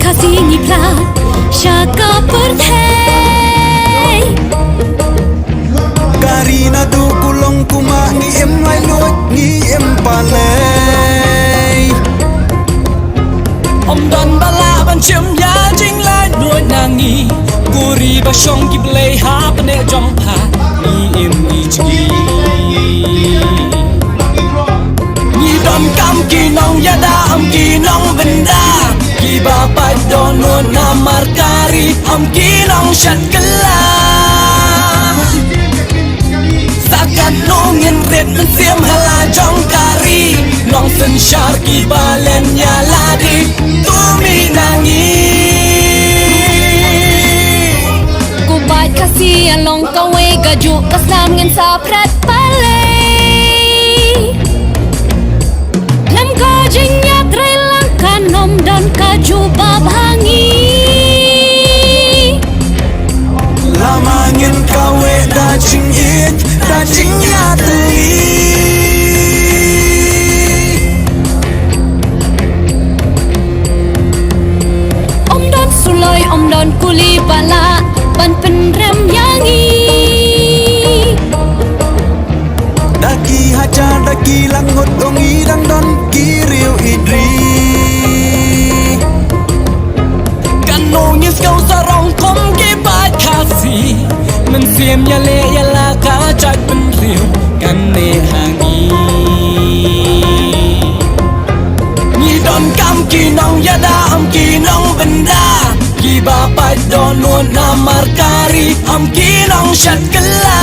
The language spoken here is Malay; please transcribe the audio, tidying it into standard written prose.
Kasih ni pla Syaka perthei Karina du kulong kuma ni em lai loi ni em palei Om dan bala ban chiam ya jing lai nuôi nàng nghi Guri ba shong ki play ha pane jong pha ni em ni chi Ni dom kam ki nong ya da am ki nong benda Ki ba pa don na markari am ki nong shat kala Sakat nong en red men siam hala jong kari Nong sen shar ki balen ya ladi tu mi nangi Ku bat kasih along kawe gaju kasam ngan saprat palei Lam ka jinyak relang kanom dan kaju babhangi Lamangin kawe da ching it da ching ya teli Om don suloi om don kuli bala ban penrem yangi Daki haja daki langot ongi dang don ki riu idri Kano ngis kau sarong kom ki bat kasi Men siam ya le ya la ka chak pen riu kan ne hangi Ni don kam ki nong ya da am ki nong benda Ki ba pa don na markari am ki nong shat kala